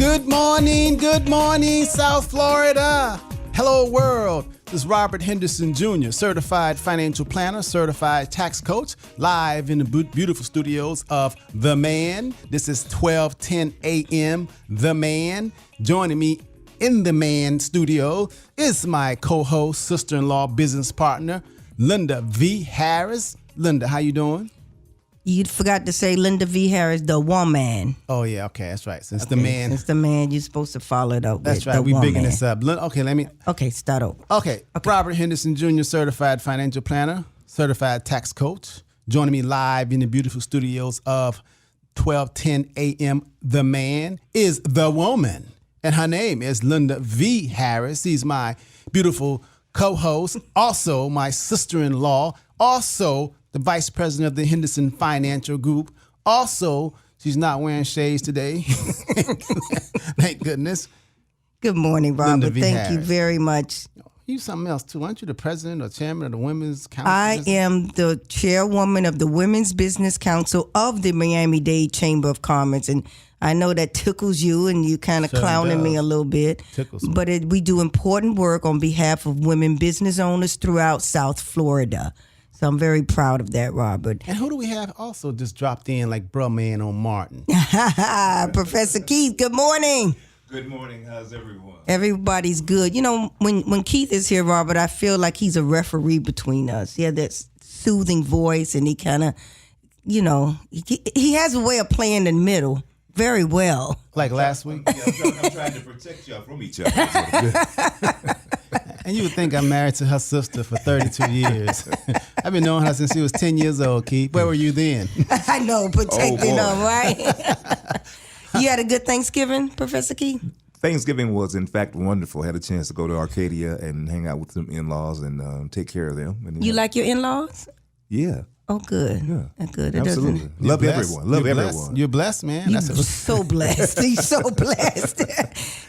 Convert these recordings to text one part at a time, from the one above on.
Good morning, South Florida. Hello, world. This is Robert Henderson Jr., certified financial planner, certified tax coach, live in the beautiful studios of The Man. This is 12:10 a.m. The Man. Joining me in The Man studio is my co-host, sister-in-law, business partner, Lynda V. Harris. Lynda, how you doing? You forgot to say Lynda V. Harris, the woman. Oh, yeah, okay, that's right. Since the man. Since the man, you're supposed to follow it up. That's right, we bigging this up. Okay, start over. Okay, Robert Henderson Jr., certified financial planner, certified tax coach, joining me live in the beautiful studios of 12:10 a.m. The Man is the woman, and her name is Lynda V. Harris. She's my beautiful co-host, also my sister-in-law, also the vice president of the Henderson Financial Group. Also, she's not wearing shades today. Thank goodness. Good morning, Robert. Thank Harris. you very much. You something else, too. Aren't you the president or chairman of the Women's Council? I am the chairwoman of the Women's Business Council of the Miami-Dade Chamber of Commerce. And I know that tickles you, and you kind of clowning me a little bit. Tickles me. But we do important work on behalf of women business owners throughout South Florida. So I'm very proud of that, Robert. And who do we have also just dropped in like bruh man on Martin? Professor Keith, good morning. Good morning. How's everyone? Everybody's good. You know, when Keith is here, Robert, I feel like he's a referee between us. He has that soothing voice, and he kind of, he has a way of playing in the middle very well. Like last week? I'm trying to protect y'all from each other. And you would think I'm married to her sister for 32 years. I've been knowing her since she was 10 years old, Keith. Where were you then? I know, protecting them, boy. right? You had a good Thanksgiving, Professor Keith? Thanksgiving was, in fact, wonderful. Had a chance to go to Arcadia and hang out with some in-laws and take care of them. And You like your in-laws? Yeah. Oh, good. Yeah. Good. It Absolutely. doesn't. Love You're everyone. blessed. Love You're everyone. blessed. You're blessed, man. You're so blessed. He's so blessed.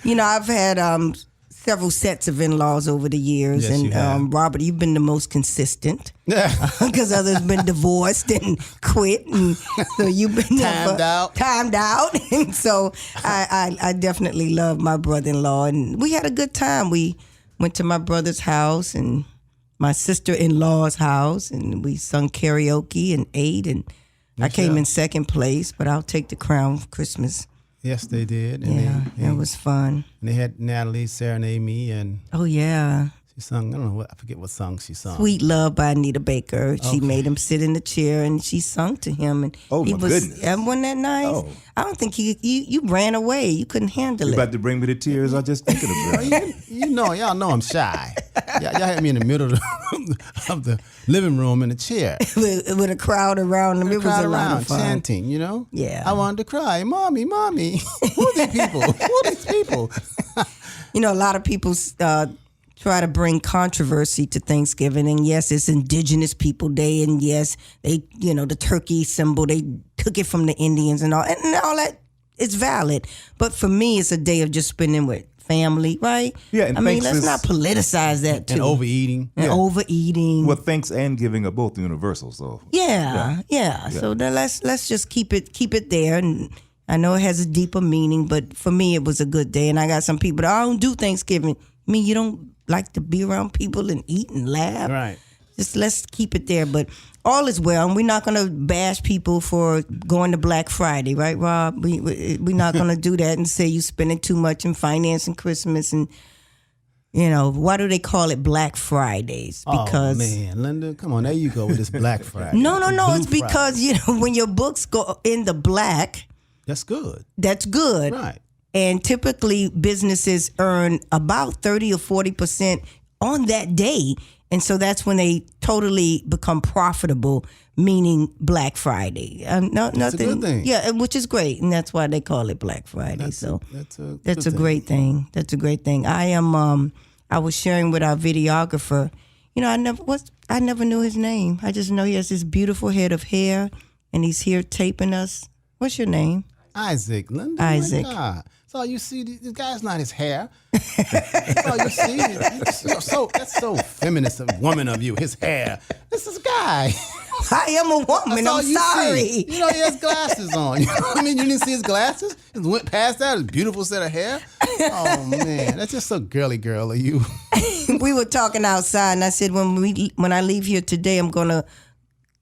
I've had several sets of in-laws over the years. Yes, you have. And Robert, you've been the most consistent because others been divorced and quit. And so you've been timed out. And so I definitely love my brother-in-law. And we had a good time. We went to my brother's house and my sister-in-law's house, and we sung karaoke and ate. And I came in second place, but I'll take the crown for Christmas. Yes, they did. And it was fun. And they had Natalie serenade me, and Oh, yeah. she sung, I forget what song she sung. Sweet Love by Anita Baker. She made him sit in the chair, and she sung to him. And Oh, he my was, goodness. Wasn't that nice? Oh. I don't think you ran away. You couldn't handle You're it. about to bring me to tears. I just thinking about it. Y'all know I'm shy. Y'all had me in the middle of the living room in a chair. with a crowd around him. It was Crowd a lot around, of fun. chanting, Yeah. I wanted to cry. Mommy. Who are these people? Who are these people? A lot of people try to bring controversy to Thanksgiving. And yes, it's Indigenous People Day. And yes, they, the turkey symbol, they took it from the Indians and all that. It's valid. But for me, it's a day of just spending with family, right? Yeah, and let's not politicize that too. And overeating. Overeating. Well, thanks and giving are both universal. So Yeah. So then let's just keep it there. And I know it has a deeper meaning, but for me, it was a good day. And I got some people that I don't do Thanksgiving. I mean, you don't like to be around people and eat and laugh. Right. Just let's keep it there. But all is well, and we're not going to bash people for going to Black Friday, right, Rob? We're not going to do that and say you're spending too much in finance and Christmas. And, why do they call it Black Fridays? Because man, Lynda, come on, there you go with this Black Friday. No. Blue It's because, when your books go in the black, That's good. that's good. Right. And typically businesses earn about 30 or 40% on that day. And so that's when they totally become profitable, meaning Black Friday. That's a good thing. Yeah, which is great. And that's why they call it Black Friday. That's a great thing. That's a great thing. I was sharing with our videographer, I never knew his name. I just know he has this beautiful head of hair and he's here taping us. What's your name? Isaac, Lynda. Isaac. My God. That's all you see. This guy's not his hair. That's all you see. That's so feminist of woman of you. His hair. This is a guy. I am a woman. I'm sorry. See. You know, he has glasses on. You know what I mean? You didn't see his glasses? He went past that. His beautiful set of hair. Oh, man. That's just so girly girl of you. We were talking outside, and I said, when I leave here today, I'm going to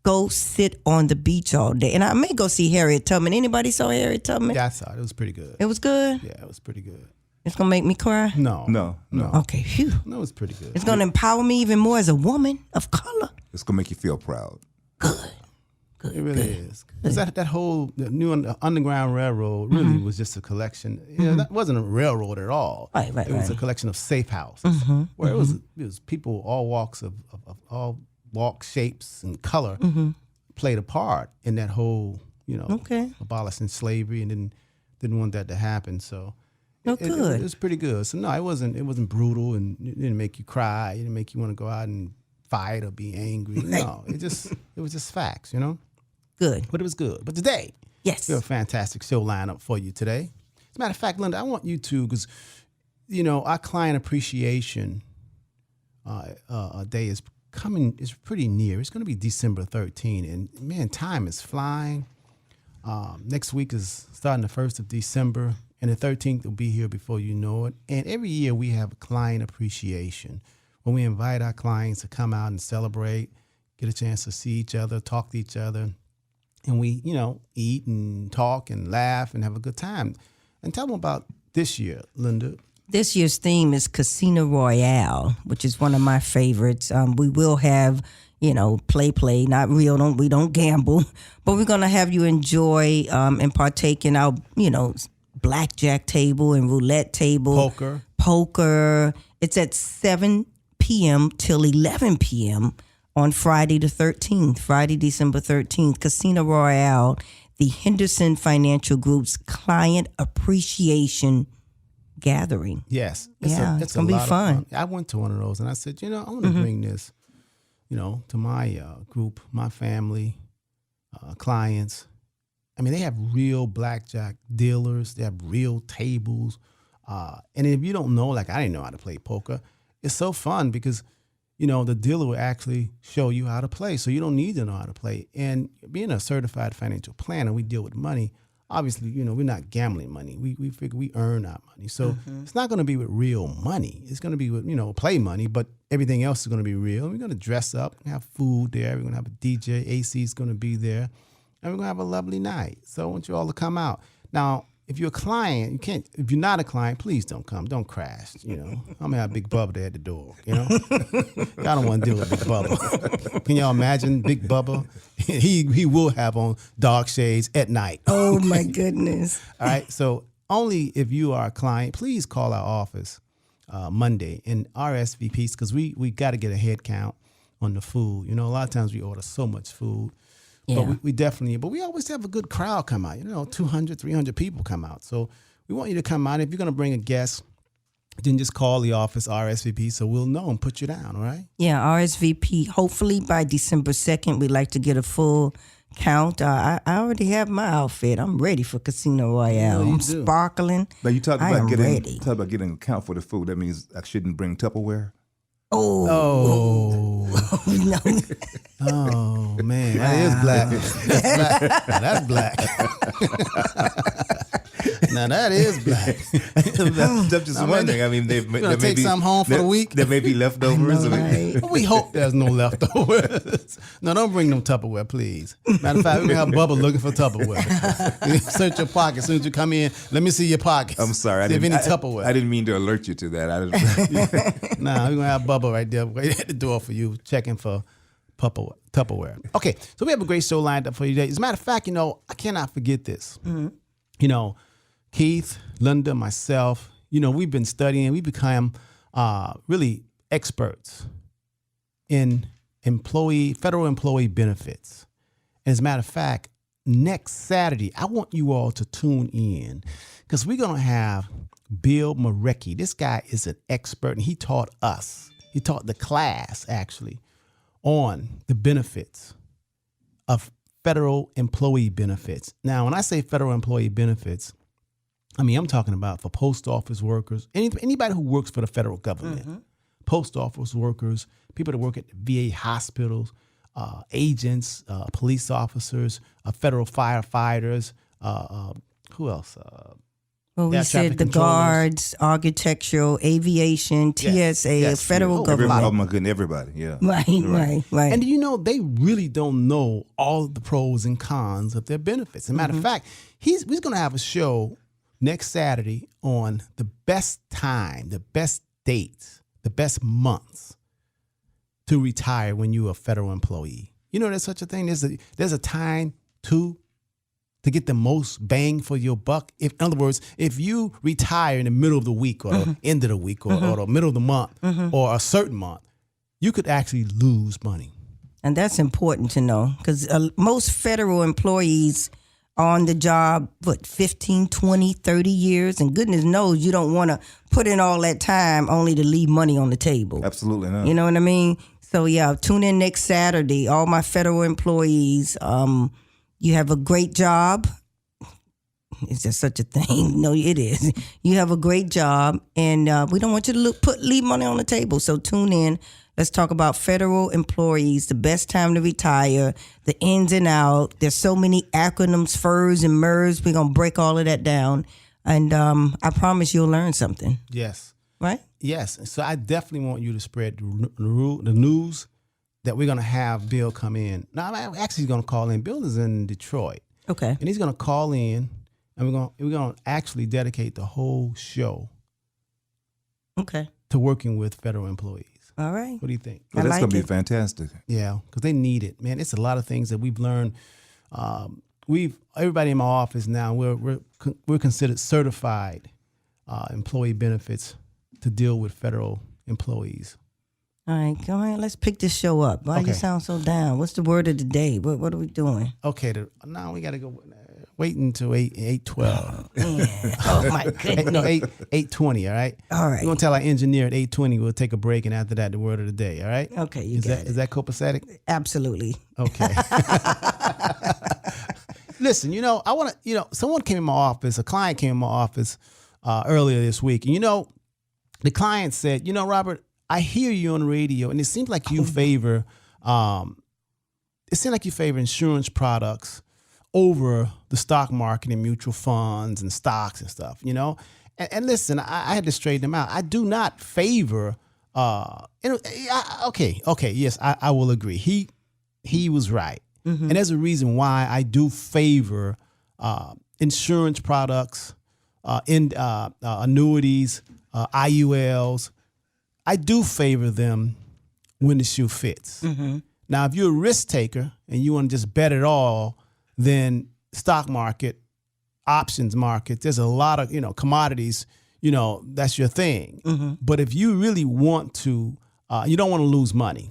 go sit on the beach all day. And I may go see Harriet Tubman. Anybody saw Harriet Tubman? Yeah, I saw it. It was pretty good. It was good? Yeah, it was pretty good. It's going to make me cry? No. Okay, phew. No, it was pretty good. It's going to empower me even more as a woman of color. It's going to make you feel proud. Good. It really is. Because that whole the new Underground Railroad really was just a collection. You know, that wasn't a railroad at all. Right, it was a collection of safe houses where it was people all walks of all walks, shapes, and color played a part in that whole, you know, abolishing slavery, and didn't want that to happen. So it was pretty good. So no, it wasn't brutal, and it didn't make you cry. It didn't make you want to go out and fight or be angry. No, it was just facts, you know. Good. But it was good. But today, yes, we have a fantastic show lineup for you today. As a matter of fact, Lynda, I want you to, because, you know, our client appreciation day is pretty near. It's going to be December 13th. And, man, time is flying. Next week is starting the 1st of December, and the 13th will be here before you know it. And every year we have a client appreciation when we invite our clients to come out and celebrate, get a chance to see each other, talk to each other. And we, you know, eat and talk and laugh and have a good time. And tell them about this year, Lynda. This year's theme is Casino Royale, which is one of my favorites. We will have, you know, play, not real. We don't gamble, but we're going to have you enjoy and partake in our, you know, blackjack table and roulette table. Poker. It's at 7 p.m. till 11 p.m. on Friday the 13th, Friday, December 13th, Casino Royale, the Henderson Financial Group's Client Appreciation Gathering. Yes. It's going to be fun. I went to one of those, and I said, you know, I want to bring this, you know, to my group, my family, clients. I mean, they have real blackjack dealers. They have real tables. And if you don't know, like I didn't know how to play poker, it's so fun because, you know, the dealer will actually show you how to play. So you don't need to know how to play. And being a certified financial planner, we deal with money. Obviously, you know, we're not gambling money. We figure we earn our money. So it's not going to be with real money. It's going to be with, you know, play money, but everything else is going to be real. We're going to dress up, have food there. We're going to have a DJ. AC is going to be there. And we're going to have a lovely night. So I want you all to come out. Now, if you're a client, you can't. If you're not a client, please don't come. Don't crash. You know, I'm gonna have Big Bubba there at the door. You know, I don't want to deal with Big Bubba. Can y'all imagine Big Bubba? He will have on dark shades at night. Oh my goodness! All right. So only if you are a client, please call our office Monday and RSVPs because we got to get a head count on the food. You know, a lot of times we order so much food. Yeah. But we definitely, but we always have a good crowd come out. You know, 200, 300 people come out. So we want you to come out. If you're going to bring a guest, then just call the office RSVP so we'll know and put you down, all right? Yeah, RSVP. Hopefully by December 2nd, we'd like to get a full count. I already have my outfit. I'm ready for Casino Royale. I'm sparkling. Now you talk about getting a count for the food. That means I shouldn't bring Tupperware? Oh. No. Oh, man. That is black. That's black. Now that is black. I'm just wondering. I mean, there may take some home for the week. There may be leftovers. Right. We hope there's no leftovers. No, don't bring no Tupperware, please. Matter of fact, we're going to have Bubba looking for Tupperware. Search your pocket. As soon as you come in, let me see your pockets. I'm sorry. See if any Tupperware. I didn't mean to alert you to that. Nah, we're going to have Bubba right there at the door for you, checking for Tupperware. Okay, so we have a great show lined up for you today. As a matter of fact, you know, I cannot forget this. You know, Keith, Lynda, myself, you know, we've been studying. We become really experts in federal employee benefits. As a matter of fact, next Saturday, I want you all to tune in because we're going to have Bill Marecki. This guy is an expert, and he taught us. He taught the class, actually, on the benefits of federal employee benefits. Now, when I say federal employee benefits, I mean, I'm talking about for post office workers, anybody who works for the federal government, post office workers, people that work at the VA hospitals, agents, police officers, federal firefighters. Who else? Well, we said the guards, architectural, aviation, TSA, federal government. Oh my goodness, everybody, yeah. Right. And you know, they really don't know all the pros and cons of their benefits. As a matter of fact, we're going to have a show next Saturday on the best time, the best dates, the best months to retire when you're a federal employee. You know, there's such a thing. There's a time to get the most bang for your buck. In other words, if you retire in the middle of the week or the end of the week or the middle of the month or a certain month, you could actually lose money. And that's important to know because most federal employees are on the job, 15, 20, 30 years. And goodness knows you don't want to put in all that time only to leave money on the table. Absolutely not. You know what I mean? So, yeah, tune in next Saturday. All my federal employees, you have a great job. Is there such a thing? No, it is. You have a great job, and we don't want you to leave money on the table. So tune in. Let's talk about federal employees, the best time to retire, the ins and out. There's so many acronyms, FERS and MERS. We're going to break all of that down, and I promise you'll learn something. Yes. Right? Yes. So I definitely want you to spread the news that we're going to have Bill come in. Now, I'm actually going to call in. Bill is in Detroit. Okay. And he's going to call in, and we're going to actually dedicate the whole show to working with federal employees. All right. What do you think? Well, that's going to be fantastic. Yeah, because they need it, man. It's a lot of things that we've learned. Everybody in my office now, we're considered certified employee benefits to deal with federal employees. All right, go ahead. Let's pick this show up. Why you sound so down? What's the word of the day? What are we doing? Okay, now we got to go. Wait until 8:12. Oh my goodness. No, 8:20. All right. All right. We're gonna tell our engineer at 8:20. We'll take a break, and after that, the word of the day. All right. Okay. Is that copacetic? Absolutely. Okay. Listen, I want to. Someone came in my office. A client came in my office earlier this week, and the client said, Robert, I hear you on the radio, and it seems like you favor. Insurance products over the stock market and mutual funds and stocks and stuff. And listen, I had to straighten them out. I do not favor. Yes, I will agree. He was right, and there's a reason why I do favor insurance products, annuities, IULs. I do favor them when the shoe fits. Now, if you're a risk taker and you want to just bet it all, then stock market, options market, there's a lot of, commodities, that's your thing. But if you really want to, you don't want to lose money.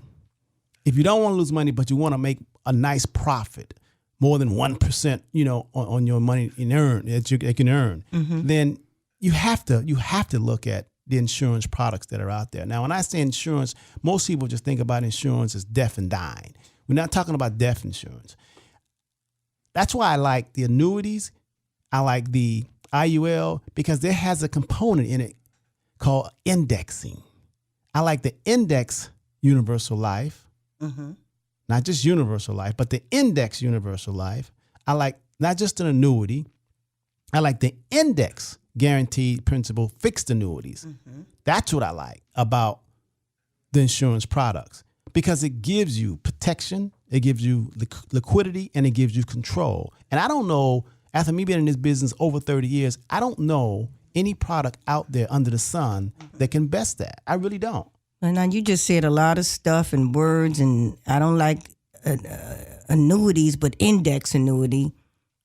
If you don't want to lose money, but you want to make a nice profit, more than 1%, on your money that you can earn, then you have to look at the insurance products that are out there. Now, when I say insurance, most people just think about insurance as death and dying. We're not talking about death insurance. That's why I like the annuities. I like the IUL because there has a component in it called indexing. I like the index universal life, not just universal life, but the index universal life. I like not just an annuity. I like the index guaranteed principal fixed annuities. That's what I like about the insurance products because it gives you protection, it gives you liquidity, and it gives you control. And I don't know, after me being in this business over 30 years, I don't know any product out there under the sun that can best that. I really don't. Well, now you just said a lot of stuff and words, and I don't like annuities, but index annuity.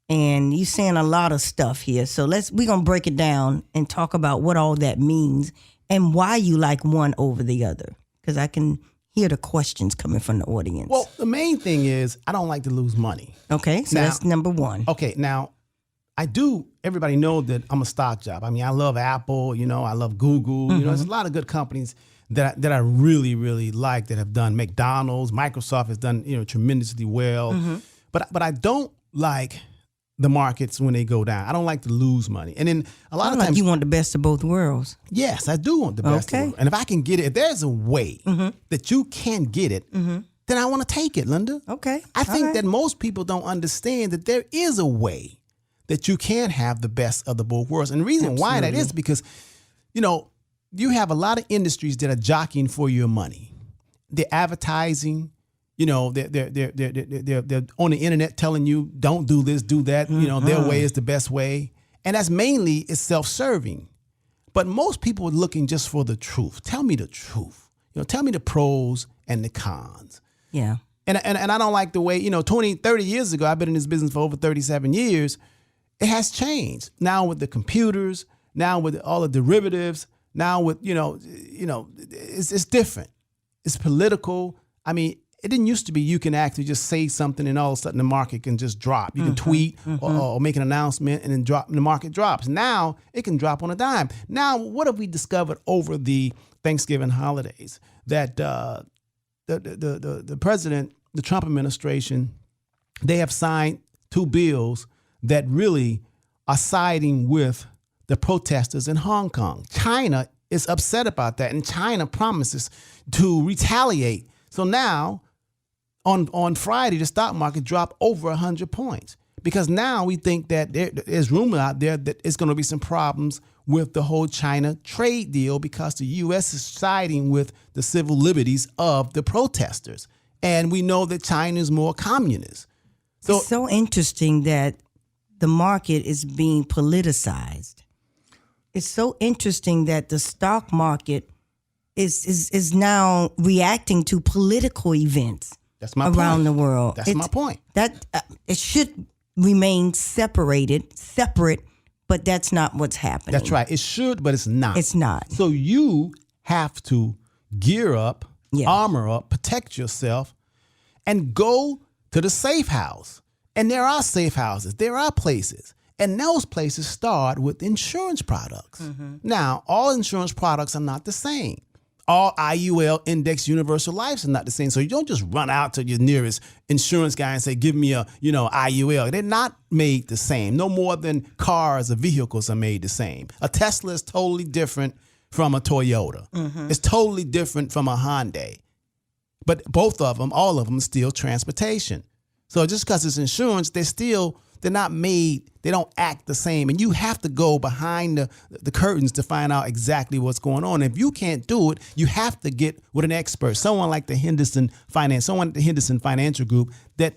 And you're saying a lot of stuff here. So we're going to break it down and talk about what all that means and why you like one over the other. Because I can hear the questions coming from the audience. Well, the main thing is I don't like to lose money. Okay, so that's number one. Okay, now, everybody knows that I'm a stock job. I mean, I love Apple, I love Google. There's a lot of good companies that I really, really like that have done. McDonald's, Microsoft has done, tremendously well. But I don't like the markets when they go down. I don't like to lose money. And then a lot of times you want the best of both worlds. Yes, I do want the best of both. And if I can get it, if there's a way that you can get it, then then I want to take it, Lynda. Okay. I think that most people don't understand that there is a way that you can have the best of the both worlds. And the reason why that is because, you have a lot of industries that are jockeying for your money. They're advertising, they're on the internet telling you, don't do this, do that. Their way is the best way. And that's mainly it's self-serving. But most people are looking just for the truth. Tell me the truth. Tell me the pros and the cons. Yeah. And I don't like the way, 20, 30 years ago, I've been in this business for over 37 years. It has changed. Now with the computers, now with all the derivatives, now with, it's different. It's political. I mean, it didn't used to be you can actually just say something and all of a sudden the market can just drop. You can tweet or make an announcement and then the market drops. Now it can drop on a dime. Now, what have we discovered over the Thanksgiving holidays? That the president, the Trump administration, they have signed 2 bills that really are siding with the protesters in Hong Kong. China is upset about that, and China promises to retaliate. So now, on Friday, the stock market dropped over 100 points because now we think that there's rumor out there that it's going to be some problems with the whole China trade deal because the U.S. is siding with the civil liberties of the protesters. And we know that China is more communist. So it's so interesting that the market is being politicized. It's so interesting that the stock market is now reacting to political events around the world. That's my point. That it should remain separate, but that's not what's happening. That's right. It should, but it's not. It's not. So you have to gear up, armor up, protect yourself, and go to the safe house. And there are safe houses. There are places. And those places start with insurance products. Now, all insurance products are not the same. All IUL, Index Universal Lives, are not the same. So you don't just run out to your nearest insurance guy and say, give me a, IUL. They're not made the same. No more than cars or vehicles are made the same. A Tesla is totally different from a Toyota. It's totally different from a Hyundai. But both of them, all of them, are still transportation. So just because it's insurance, they're not made, they don't act the same. And you have to go behind the curtains to find out exactly what's going on. If you can't do it, you have to get with an expert, someone like the Henderson Financial Group that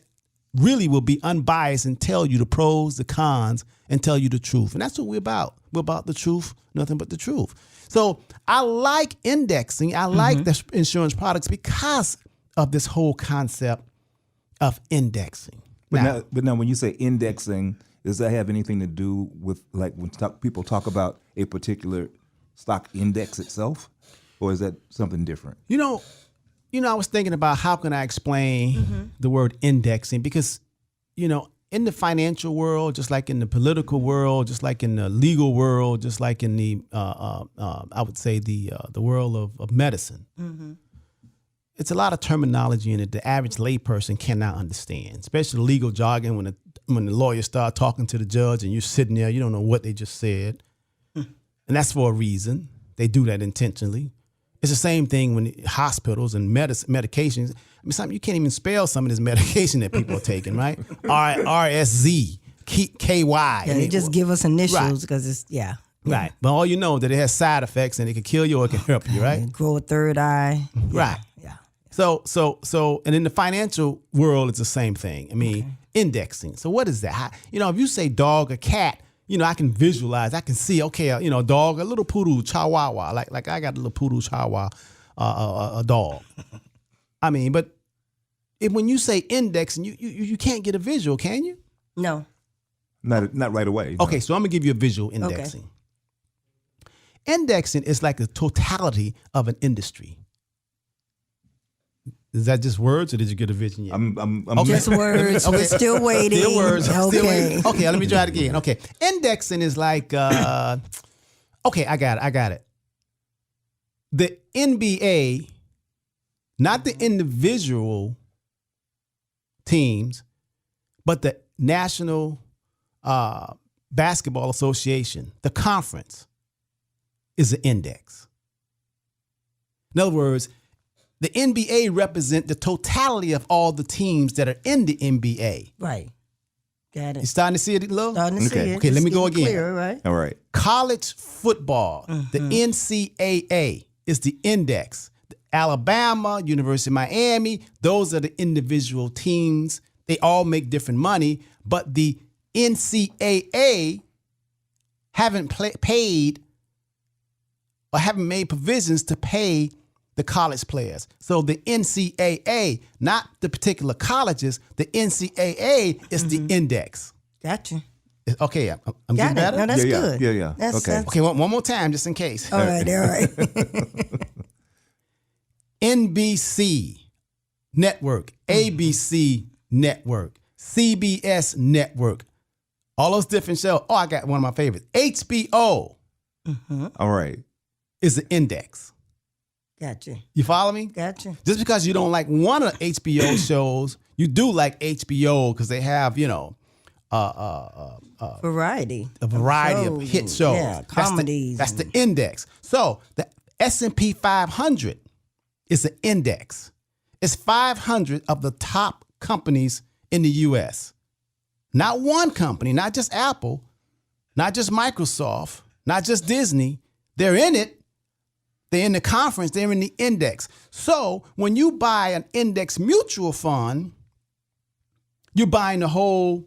really will be unbiased and tell you the pros, the cons, and tell you the truth. And that's what we're about. We're about the truth, nothing but the truth. So I like indexing. I like the insurance products because of this whole concept of indexing. But now, when you say indexing, does that have anything to do with like when people talk about a particular stock index itself, or is that something different? I was thinking about how can I explain the word indexing because, in the financial world, just like in the political world, just like in the legal world, just like in the I would say the world of medicine. It's a lot of terminology in it the average layperson cannot understand, especially legal jargon when the lawyers start talking to the judge and you're sitting there, you don't know what they just said. And that's for a reason. They do that intentionally. It's the same thing when hospitals and medications. I mean, something you can't even spell some of this medication that people are taking, right? RSZ, KY. Yeah, they just give us initials because it's, Right. But all you know that it has side effects and it can kill you or it can help you, right? Grow a third eye. Right. Yeah. So, and in the financial world, it's the same thing. I mean, indexing. So what is that? If you say dog or cat, I can visualize, I can see, okay, a dog, a little poodle chihuahua, like I got a little poodle chihuahua, a dog. I mean, but when you say indexing, you can't get a visual, can you? No. Not right away. Okay, so I'm gonna give you a visual indexing. Okay. Indexing is like the totality of an industry. Is that just words, or did you get a vision yet? I'm just words. Okay. We're still waiting. Still words. Okay. Still waiting. Okay, let me try it again. Okay, indexing is like, okay, I got it. The NBA, not the individual teams, but the National Basketball Association, the conference, is an index. In other words, the NBA represent the totality of all the teams that are in the NBA. Right. Got it. You starting to see it, Lil? Starting to see it. Okay, let me go again. Clearer, right? All right. College football, the NCAA is the index. Alabama, University of Miami, those are the individual teams. They all make different money, but the NCAA haven't paid or haven't made provisions to pay the college players. So the NCAA, not the particular colleges, the NCAA is the index. Gotcha. Okay, I'm Got getting it. better? No, that's Yeah, good. yeah. Okay. Okay, one more time just in case. All right. NBC Network, ABC Network, CBS Network, all those different shows. Oh, I got one of my favorites. HBO All right. is the index. Gotcha. You follow me? Gotcha. Just because you don't like one of the HBO shows, you do like HBO because they have, you know, Variety. a variety of shows. hit shows. Yeah, comedies. That's the index. So the S&P 500 is the index. It's 500 of the top companies in the U.S. Not one company, not just Apple, not just Microsoft, not just Disney. They're in it. They're in the conference. They're in the index. So when you buy an index mutual fund, you're buying the whole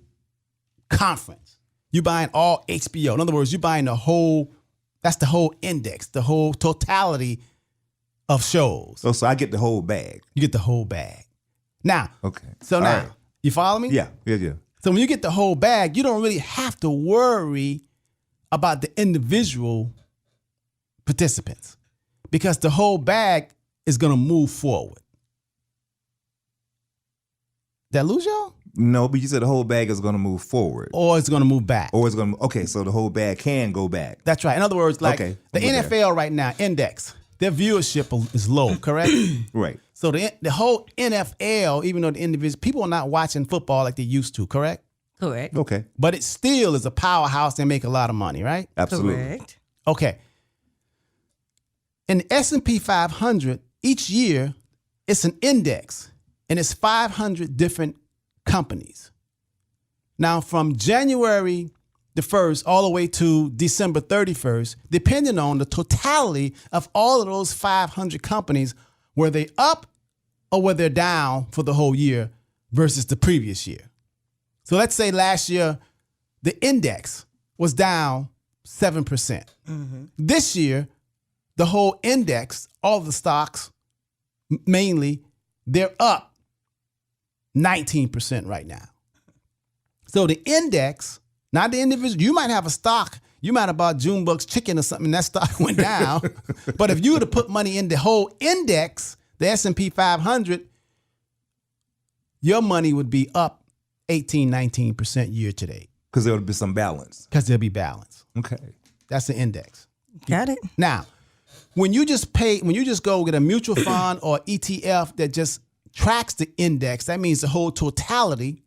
conference. You're buying all HBO. In other words, you're buying the whole, that's the whole index, the whole totality of shows. So I get the whole bag. You get the whole bag. Now, Okay. so All now, right. you follow me? Yeah. So when you get the whole bag, you don't really have to worry about the individual participants because the whole bag is going to move forward. Did I lose y'all? No, but you said the whole bag is going to move forward. Or it's going to move back. Or it's going to, okay, so the whole bag can go back. That's right. In other words, like Okay, the I'm with NFL right now, index, their viewership is low, correct? Right. So the whole NFL, even though the individual, people are not watching football like they used to, correct? Correct. Okay. But it still is a powerhouse. They make a lot of money, right? Absolutely. Correct. Okay. In the S&P 500, each year, it's an index, and it's 500 different companies. Now, from January the 1st all the way to December 31st, depending on the totality of all of those 500 companies, were they up or were they down for the whole year versus the previous year? So let's say last year, the index was down 7%. This year, the whole index, all the stocks, mainly, they're up 19% right now. So the index, not the individual, you might have a stock, you might have bought Junebug's chicken or something, and that stock went down. But if you were to put money in the whole index, the S&P 500, your money would be up 18, 19% year to date. Because there would be some balance. Because there'll be balance. Okay. That's the index. Got it. Now, when you just go get a mutual fund or ETF that just tracks the index, that means the whole totality,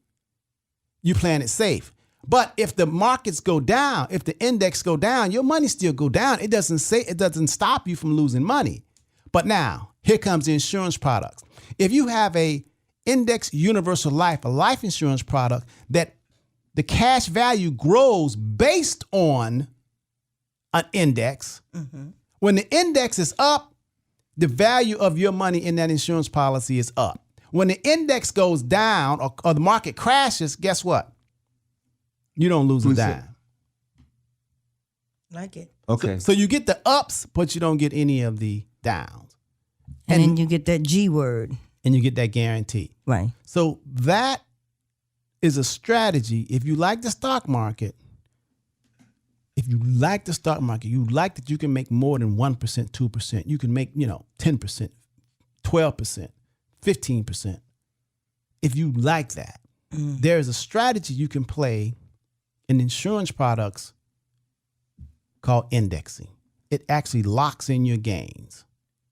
you playing it safe. But if the markets go down, if the index go down, your money still go down. It doesn't stop you from losing money. But now, here comes the insurance products. If you have a index universal life, a life insurance product that the cash value grows based on an index, when the index is up, the value of your money in that insurance policy is up. When the index goes down or the market crashes, guess what? You don't lose a dime. Like it. Okay. So you get the ups, but you don't get any of the downs. And then you get that G word. And you get that guarantee. Right. So that is a strategy. If you like the stock market, you like that you can make more than 1%, 2%. You can make, 10%, 12%, 15%. If you like that, there is a strategy you can play in insurance products called indexing. It actually locks in your gains.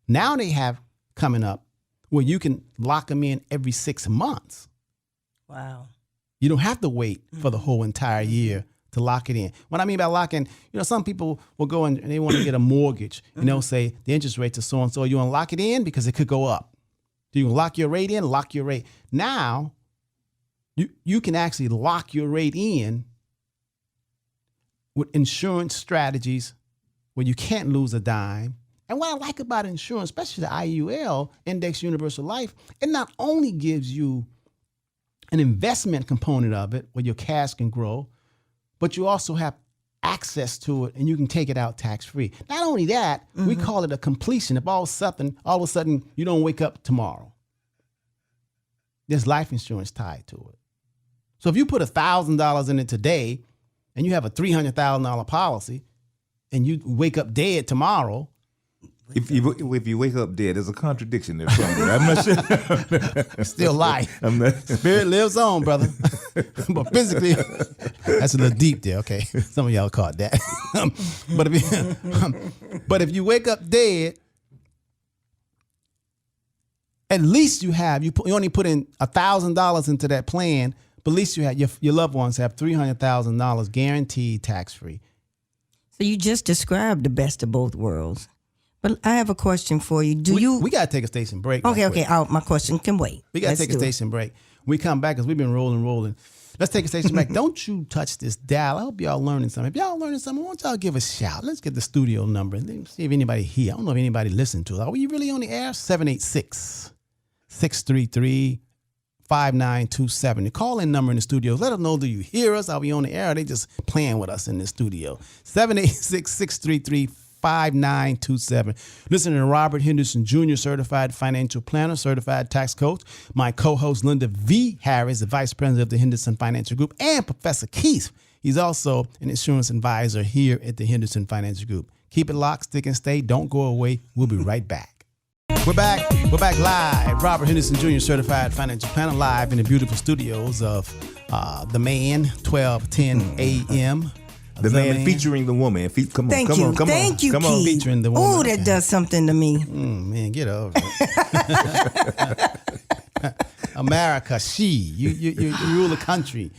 Now they have coming up where you can lock them in every 6 months. Wow. You don't have to wait for the whole entire year to lock it in. What I mean by locking, some people will go and they want to get a mortgage and they'll say the interest rates are so and so. You want to lock it in because it could go up. So you can lock your rate in, lock your rate. Now, you can actually lock your rate in with insurance strategies where you can't lose a dime. And what I like about insurance, especially the IUL, Index Universal Life, it not only gives you an investment component of it where your cash can grow, but you also have access to it and you can take it out tax-free. Not only that, we call it a completion. If all of a sudden you don't wake up tomorrow, there's life insurance tied to it. So if you put $1,000 in it today and you have a $300,000 policy and you wake up dead tomorrow, if you wake up dead, there's a contradiction there somewhere. I'm not sure. Still life. Spirit lives on, brother. But physically, that's a little deep there. Okay, some of y'all caught that. But if you wake up dead, at least you only put in $1,000 into that plan, but at least you have your loved ones have $300,000 guaranteed tax free. So you just described the best of both worlds. But I have a question for you. We got to take a station break. Okay. My question can wait. We got to take a station break. We come back because we've been rolling. Let's take a station break. Don't you touch this dial. I hope y'all learning something. If y'all learning something, why don't y'all give a shout? Let's get the studio number and see if anybody here. I don't know if anybody listened to it. Are we really on the air? 786-633-5927. The call-in number in the studio. Let them know, do you hear us? Are we on the air? Or are they just playing with us in the studio? 786-633-5927. Listen to Robert Henderson Jr., certified financial planner, certified tax coach. My co-host Lynda V. Harris, the vice president of the Henderson Financial Group, and Professor Keith. He's also an insurance advisor here at the Henderson Financial Group. Keep it locked, stick and stay. Don't go away. We'll be right back. We're back live. Robert Henderson Jr., certified financial planner, live in the beautiful studios of The Man, 1210 a.m. The man featuring the woman. Come on, Thank you, Keith. Featuring the woman. Oh, that does something to me. Man, get over it. America, you rule the country.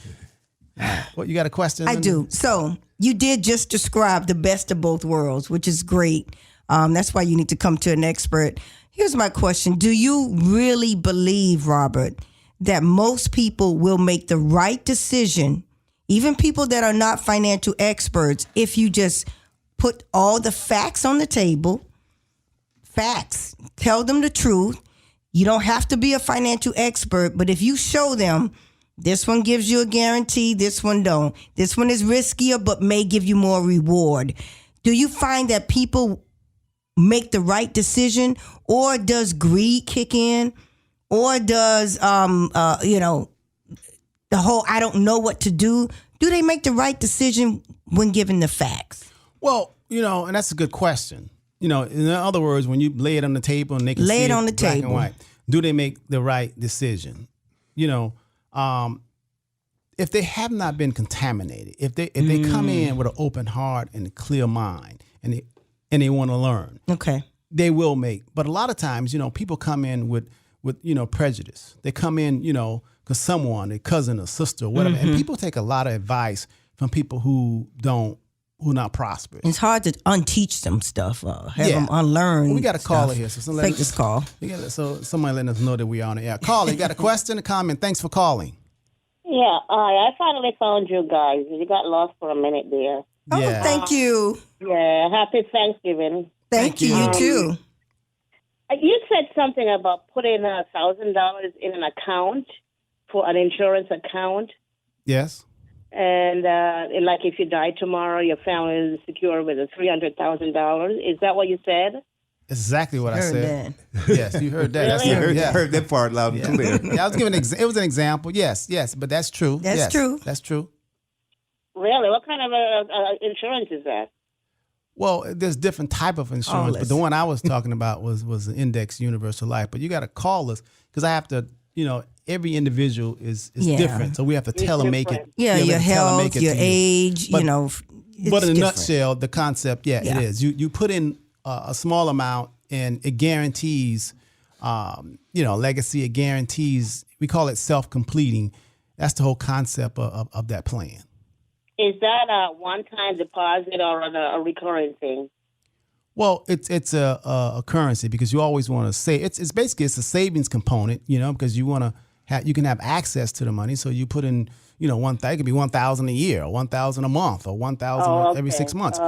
What, you got a question? I do. So you did just describe the best of both worlds, which is great. That's why you need to come to an expert. Here's my question. Do you really believe, Robert, that most people will make the right decision, even people that are not financial experts, if you just put all the facts on the table, tell them the truth. You don't have to be a financial expert, but if you show them this one gives you a guarantee, this one don't. This one is riskier, but may give you more reward. Do you find that people make the right decision, or does greed kick in, or does, the whole I don't know what to do? Do they make the right decision when given the facts? Well, and that's a good question. In other words, when you lay it on the table and they can see it on the black table and white, do they make the right decision? If they have not been contaminated, if they come in with an open heart and a clear mind, and they want to learn, okay, they will make. But a lot of times, people come in with prejudice. They come in, because someone, a cousin or sister or whatever, and people take a lot of advice from people who not prosperous. It's hard to unteach them stuff, have them unlearn. Well, we got a caller here, so take this call. So somebody letting us know that we're on the air. Caller, you got a question, a comment? Thanks for calling. Yeah, I finally found you guys. You got lost for a minute there. Oh, yeah. Thank you. Yeah, happy Thanksgiving. Thank you. You too. You said something about putting $1,000 in an account for an insurance account. Yes. And like if you die tomorrow, your family is secure with $300,000. Is that what you said? Exactly what I said. That. Yes, you heard that. Really? Heard that part loud and clear. I was giving it was an example. Yes, but that's true. That's true. That's true. Really? What kind of insurance is that? Well, there's different type of insurance, but the one I was talking about was the Index Universal Life. But you got to call us because I have to, every individual is different, so we have to make it. Yeah, your health, your age, but, But in a nutshell, the concept, it is. You put in a small amount and it guarantees, legacy. It guarantees. We call it self-completing. That's the whole concept of that plan. Is that a one-time deposit or a recurring thing? Well, it's a currency because you always want to say it's basically it's a savings component, because you want to you can have access to the money. So you put in, it could be 1,000 a year, or 1,000 a month, or 1,000 every 6 months.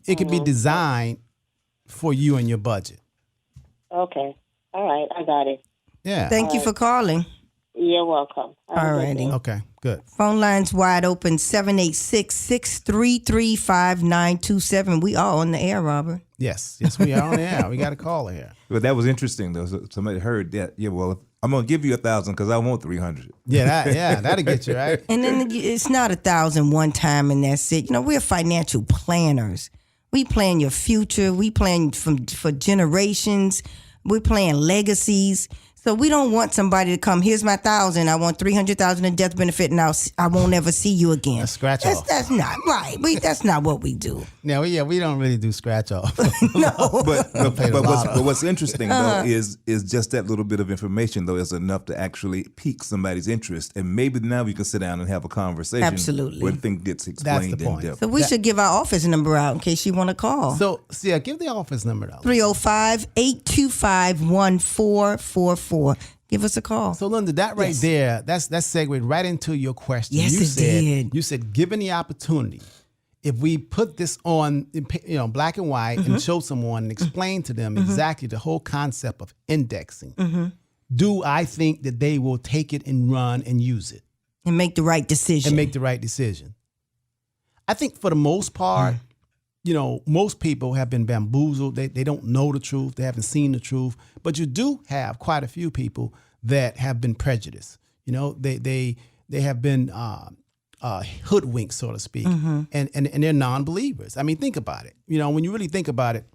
It could be designed for you and your budget. Okay. All right. I got it. Yeah. Thank you for calling. You're welcome. All righty. Okay, good. Phone lines wide open, 786-633-5927. We are on the air, Robert. Yes, we are on the air. We got a caller here. But that was interesting, though. Somebody heard that. Yeah, well, I'm going to give you 1,000 because I want 300. Yeah, that'll get you, right? And then it's not 1,000 one time and that's it. We're financial planners. We plan your future. We plan for generations. We plan legacies. So we don't want somebody to come, here's my 1,000, I want 300,000 in death benefit, and I won't ever see you again. That's scratch off. That's not right. That's not what we do. No, we don't really do scratch off. No. But what's interesting, though, is just that little bit of information, though, is enough to actually pique somebody's interest. And maybe now we can sit down and have a conversation. Absolutely. Where thing gets explained That's the point. in depth. So we should give our office number out in case you want to call. So, give the office number out. 305-825-1444. Give us a call. So, Lynda, that right there, that's segued right into your question. Yes, did. You said, given the opportunity, if we put this on, black and white and show someone and explain to them exactly the whole concept of indexing, do I think that they will take it and run and use it? And make the right decision. I think for the most part, most people have been bamboozled. They don't know the truth. They haven't seen the truth. But you do have quite a few people that have been prejudiced. They have been hoodwinked, so to speak, and they're non-believers. I mean, think about it. When you really think about it,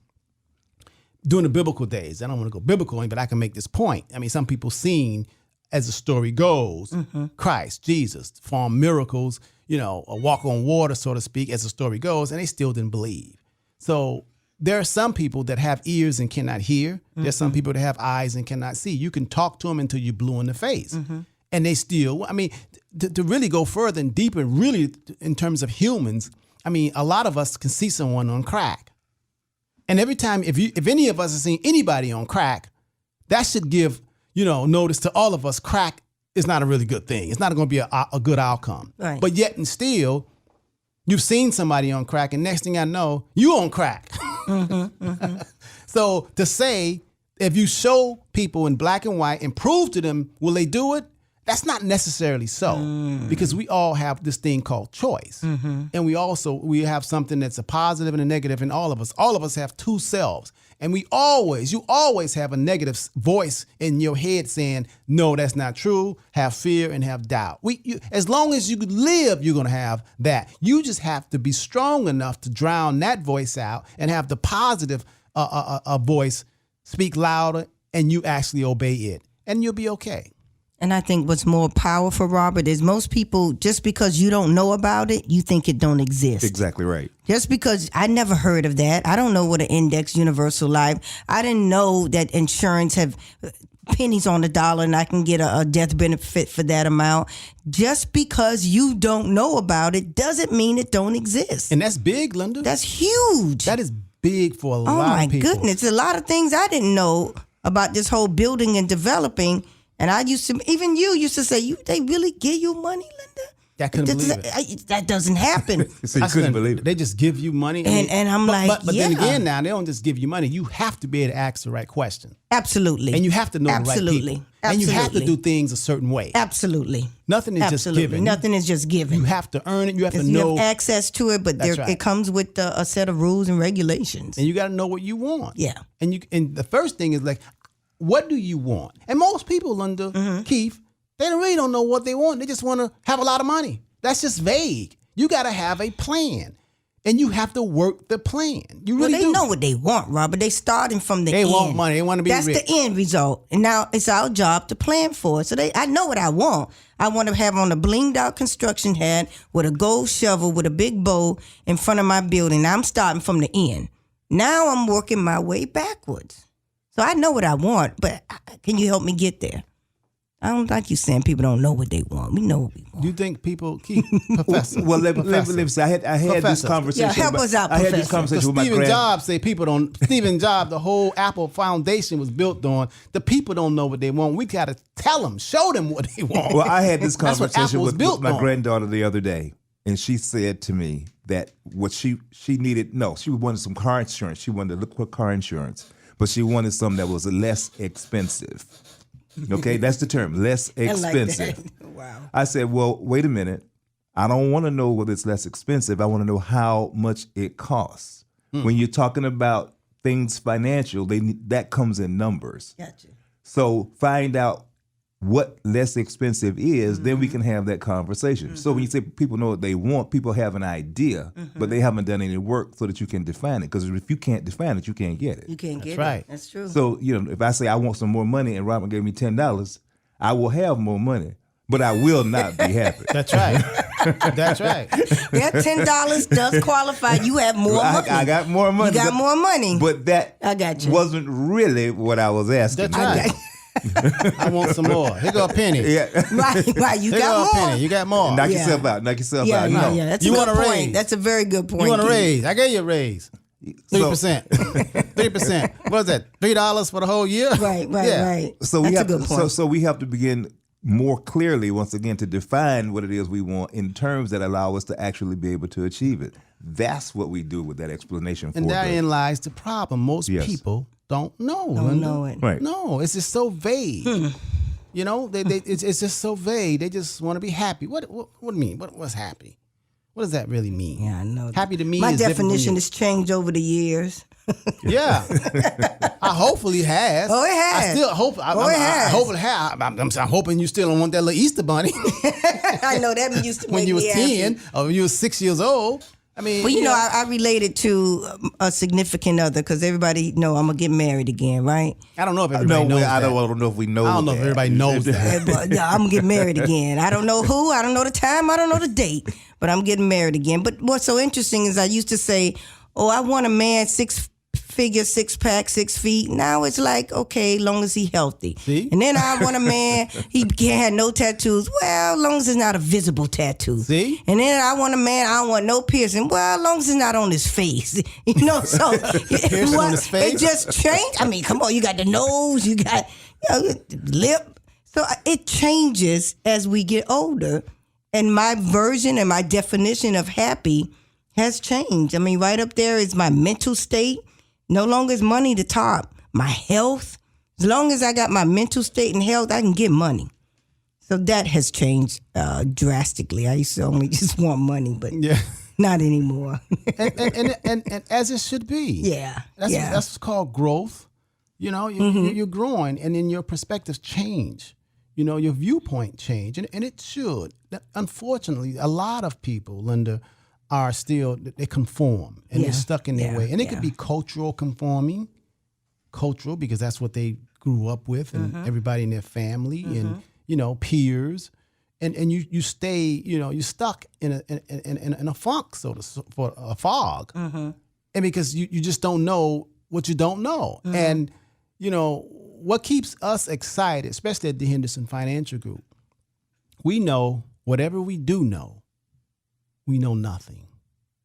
during the biblical days, I don't want to go biblical, but I can make this point. I mean, some people seen, as the story goes, Christ, Jesus, perform miracles, a walk on water, so to speak, as the story goes, and they still didn't believe. So there are some people that have ears and cannot hear. There's some people that have eyes and cannot see. You can talk to them until you're blue in the face. And they still, to really go further and deeper, really in terms of humans, a lot of us can see someone on crack. And every time, if any of us have seen anybody on crack, that should give, notice to all of us, crack is not a really good thing. It's not going to be a good outcome. Right. But yet and still, you've seen somebody on crack, and next thing I know, you on crack. So to say, if you show people in black and white and prove to them, will they do it? That's not necessarily so, because we all have this thing called choice. And we have something that's a positive and a negative in all of us. All of us have two selves. And you always have a negative voice in your head saying, no, that's not true, have fear and have doubt. As long as you live, you're going to have that. You just have to be strong enough to drown that voice out and have the positive voice speak louder, and you actually obey it. And you'll be okay. And I think what's more powerful, Robert, is most people, just because you don't know about it, you think it don't exist. Exactly right. Just because I never heard of that. I don't know what an index universal life. I didn't know that insurance have pennies on the dollar and I can get a death benefit for that amount. Just because you don't know about it doesn't mean it don't exist. And that's big, Lynda. That's huge. That is big for a lot of people. Oh, my goodness. A lot of things I didn't know about this whole building and developing. And you used to say, they really give you money, Lynda? I couldn't believe it. That doesn't happen. So you couldn't believe it. They just give you money. And I'm but then again, now, they don't just give you money. You have to be able to ask the right question. Absolutely. And you have to know the right people. Absolutely. And you have to do things a certain way. Absolutely. Nothing is just given. Nothing is just given. You have to earn it. You have to know. You have access to it, but it comes with a set of rules and regulations. And you got to know what you want. Yeah. And the first thing is what do you want? And most people, Lynda, Keith, they really don't know what they want. They just want to have a lot of money. That's just vague. You got to have a plan. And you have to work the plan. You really do. They know what they want, Robert. They starting from the end. They want money. They want to be rich. That's the end result. And now it's our job to plan for it. So I know what I want. I want to have on a blinged out construction hat with a gold shovel with a big bow in front of my building. I'm starting from the end. Now I'm working my way backwards. So I know what I want, but can you help me get there? I don't like you saying people don't know what they want. We know what we want. Do you think people keep Professor? Well, let me say, I had this conversation. Yeah, help us out, I had this Professor. conversation with my Stephen Jobs say people don't. Stephen Jobs, the whole Apple Foundation was built on the people don't know what they want. We got to tell them, show them what they want. Well, I had this That's what conversation Apple's with built my on. granddaughter the other day, and she said to me that what she needed, she wanted some car insurance. She wanted to look for car insurance, but she wanted something that was less expensive. Okay, that's the term, less expensive. I like that. Wow. I said, well, wait a minute. I don't want to know whether it's less expensive. I want to know how much it costs. When you're talking about things financial, that comes in numbers. Gotcha. So find out what less expensive is, then we can have that conversation. So when you say people know what they want, people have an idea, but they haven't done any work so that you can define it. Because if you can't define it, you can't get it. You can't get right. it. That's true. So, if I say I want some more money and Robin gave me $10, I will have more money, but I will not be happy. That's right. That's right. Yeah, $10 does qualify. You have more money. I got more money. You got more money. But that I got you. wasn't really what I was asking. That's right. I want some more. Here go a penny. Yeah. Right. You Here go got a more. penny. You got more. Knock Yeah. yourself out. Knock yourself Yeah, out. yeah, No. yeah. That's You a want good a point. raise. That's a very good point. You want a Keith. raise? I gave you a raise. 3%. 3%. What is that? $3 for the whole year? Right. Yeah. Right. So That's we a have good point. so we have to begin more clearly once again to define what it is we want in terms that allow us to actually be able to achieve it. That's what we do with that explanation. And therein lies the problem. Most Yes. people don't know. Don't Lynda. know it. Right. No, it's just so vague. It's just so vague. They just want to be happy. What do you mean? What's happy? What does that really mean? Yeah, I know. Happy to me My is different from definition you. has changed over the years. Yeah. I hopefully it has. Oh, it has. I still hope. It has. I hope it has. I'm hoping you still don't want that little Easter bunny I know that used to when make you was me happy. 10 or when you was 6 years old. I mean, Well, I related to a significant other because everybody know I'm gonna get married again, right? I don't know if everybody knows I that. don't know if we know. I don't know if that. everybody knows that. But, yeah, I'm gonna get married again. I don't know who, I don't know the time, I don't know the date, but I'm getting married again. But what's so interesting is I used to say, "Oh, I want a man 6-figure, 6-pack, 6 feet." Now it's like, okay, long as he healthy. See? And then I want a man, he can't have no tattoos. Well, long as it's not a visible tattoo. See? And then I want a man, I don't want no piercing. Well, long as it's not on his face. So Piercing on his face? It just changed. I mean, come on, you got the nose, you got the lip. So it changes as we get older. And my version and my definition of happy has changed. I mean, right up there is my mental state. No longer is money the top. My health. As long as I got my mental state and health, I can get money. So that has changed drastically. I used to only just want money, but Yeah. not anymore. and as it should be. Yeah. That's yeah. that's called growth. You're growing, and then your perspectives change. Your viewpoint change, and it should. Unfortunately, a lot of people, Lynda, are still, they conform and they're stuck in their way. And it could be cultural conforming, cultural because that's what they grew up with, and everybody in their family and peers, and you stay, you're stuck in a funk, for a fog, and because you just don't know what you don't know, and what keeps us excited, especially at the Henderson Financial Group, we know whatever we do know, we know nothing.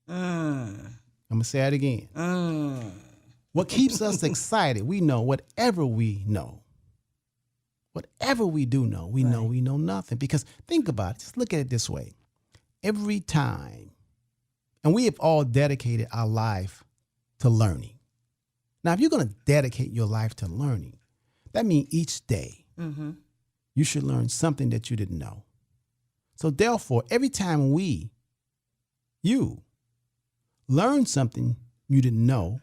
I'm going to say it again. What keeps us excited, we know whatever we know. Whatever we do know, we know we know nothing. Because think about it. Just look at it this way. Every time, and we have all dedicated our life to learning. Now, if you're going to dedicate your life to learning, that means each day you should learn something that you didn't know. So therefore, every time you learn something you didn't know,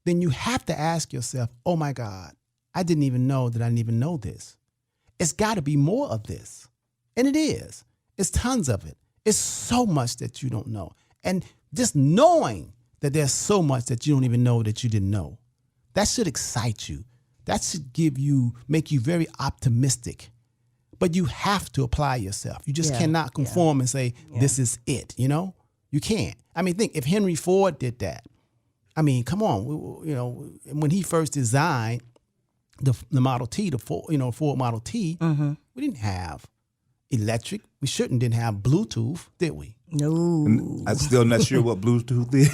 then you have to ask yourself, oh my God, I didn't even know that I didn't even know this. It's got to be more of this. And it is. It's tons of it. It's so much that you don't know. And just knowing that there's so much that you don't even know that you didn't know, that should excite you. That should make you very optimistic. But you have to apply yourself. You just cannot conform and say, this is it, You can't. I mean, think if Henry Ford did that. I mean, come on, when he first designed the Model T, the Ford Model T, we didn't have electric. We didn't have Bluetooth, did we? No. I'm still not sure what Bluetooth is.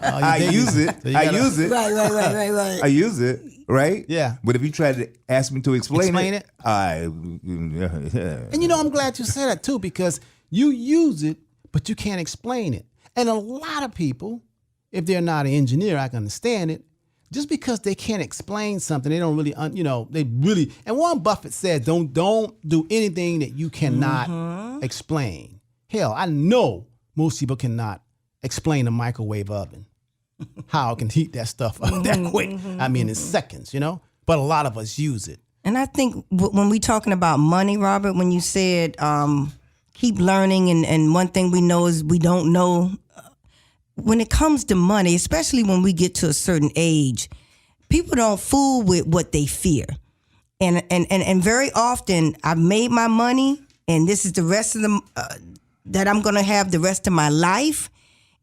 I use it. So I use it. Right. I use it, right? Yeah. But if you try to ask me to explain it, And I'm glad you said that too, because you use it, but you can't explain it. And a lot of people, if they're not an engineer, I can understand it. Just because they can't explain something, they don't really, they really. And Warren Buffett said, don't do anything that you cannot explain. Hell, I know most people cannot explain a microwave oven, how it can heat that stuff up that quick. I mean, in seconds, But a lot of us use it. And I think when we talking about money, Robert, when you said keep learning, and one thing we know is we don't know. When it comes to money, especially when we get to a certain age, people don't fool with what they fear. And very often I've made my money and this is the rest of the that I'm going to have the rest of my life.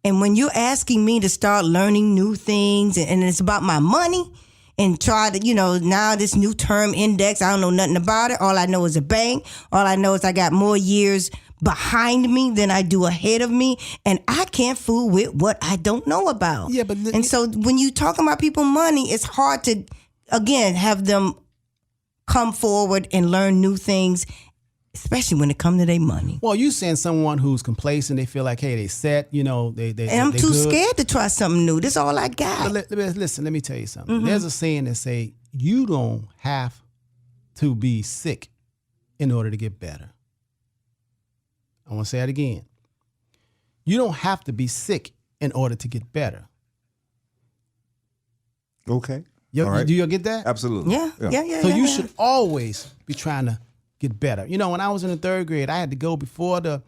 And when you're asking me to start learning new things and it's about my money and try to, now this new term index, I don't know nothing about it. All I know is a bank. All I know is I got more years behind me than I do ahead of me, and I can't fool with what I don't know about. Yeah, but and so when you talking about people money, it's hard to again have them come forward and learn new things, especially when it comes to their money. Well, you saying someone who's complacent, they feel like, hey, they set, they and I'm too good. scared to try something new. This is all I got. But listen, let me tell you something. There's a saying that say you don't have to be sick in order to get better. I want to say that again. You don't have to be sick in order to get better. Okay. Do you get that? Absolutely. Yeah. So you should always be trying to get better. When I was in the third grade, I had to go before the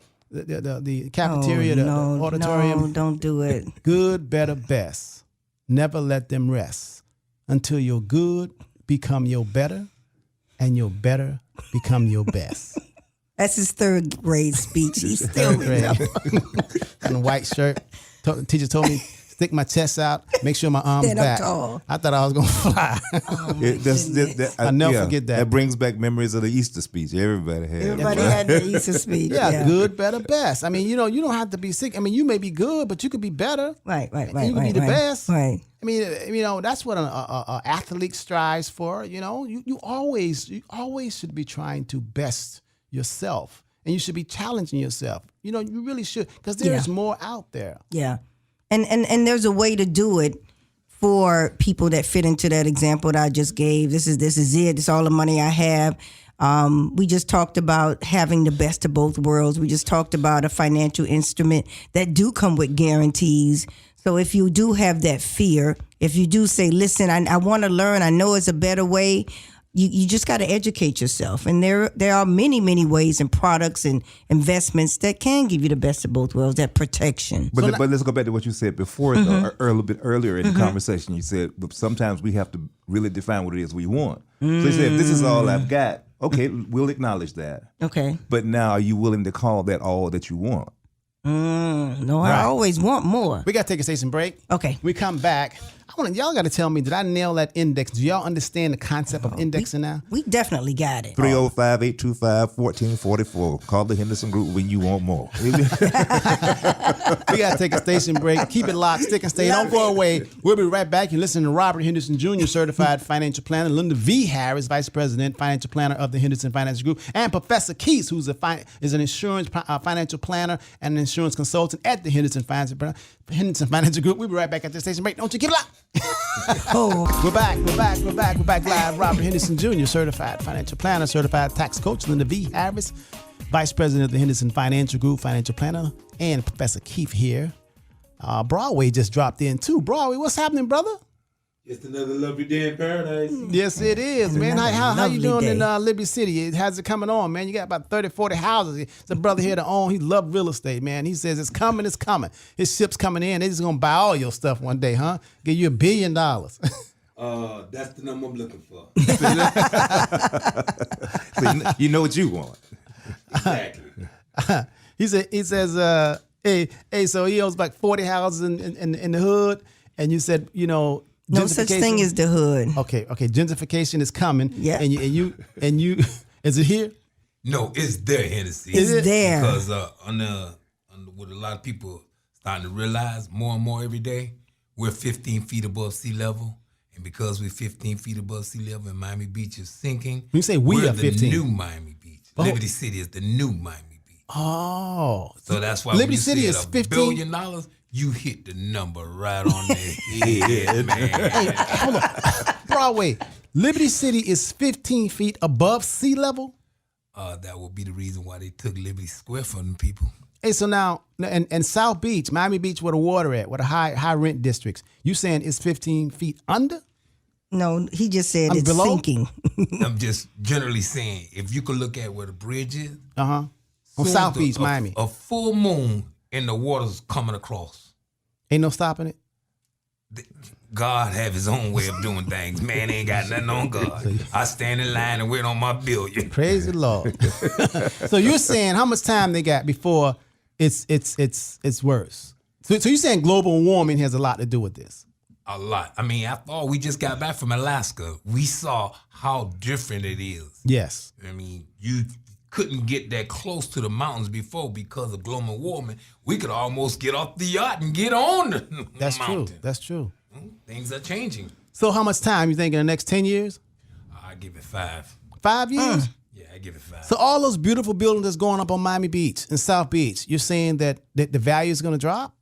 cafeteria, the auditorium. No, don't do it. Good, better, best. Never let them rest until your good become your better and your better become your best. That's his third grade speech. He's still in a white shirt. Teacher told me, stick my chest out, make sure my arms back. Tall. I thought I was going to fly. I'll never forget that. That brings back memories of the Easter speech. Everybody had the Easter speech. Yeah, good, better, best. I mean, you don't have to be sick. I mean, you may be good, but you could be better. Right. You could be the best. Right. I mean, that's what an athlete strives for. You always should be trying to best yourself, and you should be challenging yourself. You really should, because there's more out there. Yeah, and there's a way to do it for people that fit into that example that I just gave. This is it. It's all the money I have. We just talked about having the best of both worlds. We just talked about a financial instrument that do come with guarantees. So if you do have that fear, if you do say, listen, I want to learn, I know it's a better way, you just got to educate yourself. And there are many, many ways and products and investments that can give you the best of both worlds, that protection. But let's go back to what you said before, though, a little bit earlier in the conversation. You said sometimes we have to really define what it is we want. So you said, if this is all I've got, okay, we'll acknowledge that. Okay. But now are you willing to call that all that you want? No, I always want more. We got to take a station break. Okay. We come back. Y'all got to tell me, did I nail that index? Do y'all understand the concept of indexing now? We definitely got it. 305-825-1444. Call the Henderson Group when you want more. We got to take a station break. Keep it locked, stick and stay. Don't go away. We'll be right back. You're listening to Robert Henderson Jr., Certified Financial Planner, Lynda V. Harris, Vice President, Financial Planner of the Henderson Financial Group, and Professor Keys, who's is an insurance financial planner and an insurance consultant at the Henderson Financial Group. We'll be right back at the station break. Don't you keep it locked. We're back live. Robert Henderson Jr., Certified Financial Planner, Certified Tax Coach, Lynda V. Harris, Vice President of the Henderson Financial Group, Financial Planner, and Professor Keith here. Broadway just dropped in too. Broadway, what's happening, brother? It's another lovely day in paradise. Yes, it is, man. How you doing in Liberty City? How's it coming on, man? You got about 30, 40 houses. There's a brother here to own. He loves real estate, man. He says it's coming. His ship's coming in. They're just going to buy all your stuff one day, huh? Give you $1 billion. That's the number I'm looking for. So you know what you want. Exactly. He says, hey, so he owns like 40 houses in the hood. And you said, No such thing as the hood. Okay. Gentrification is coming. Yeah. And you, is it here? No, it's there, Henderson. It's there. Because what a lot of people starting to realize more and more every day, we're 15 feet above sea level. And because we're 15 feet above sea level and Miami Beach is sinking, you say we we're are 15. the new Miami Beach. Liberty City is the new Miami Beach. Oh. So that's why Liberty when you City said is $1 $15 billion, you hit the number right on the head, man. Hey, hold on. Broadway. Liberty City is 15 feet above sea level? That will be the reason why they took Liberty Square from the people. Hey, so now, and South Beach, Miami Beach, where the water at, where the high rent districts, you saying it's 15 feet under? No, he just said it's below? sinking. I'm just generally saying, if you could look at where the bridge is. On South Beach, Miami. A full moon and the water's coming across. Ain't no stopping it? God have his own way of doing things. Man ain't got nothing on God. I stand in line and wait on my billion. Praise the Lord. So you're saying how much time they got before it's worse? So you're saying global warming has a lot to do with this? A lot. I mean, after all, we just got back from Alaska. We saw how different it is. Yes. I mean, you couldn't get that close to the mountains before because of global warming. We could almost get off the yacht and get on the That's mountain. true. That's true. Things are changing. So how much time you think in the next 10 years? I give it 5. 5 years? Yeah, I give it 5. So all those beautiful buildings that's going up on Miami Beach and South Beach, you're saying that the value is going to drop?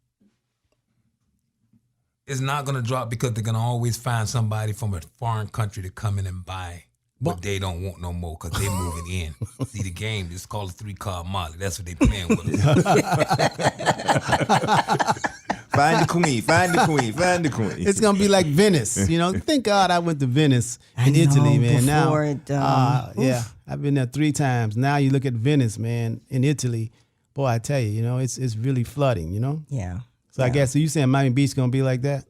It's not going to drop because they're going to always find somebody from a foreign country to come in and buy what they don't want no more because they're moving in. See, the game is called a 3-card Molly. That's what they playing with us. Find the queen, find the queen, find the queen. It's going to be like Venice. Thank God I went to Venice in Italy, man. Now, yeah, I've been there 3 times. Now you look at Venice, man, in Italy. Boy, I tell you, it's really flooding, Yeah. So I guess, so you saying Miami Beach going to be like that?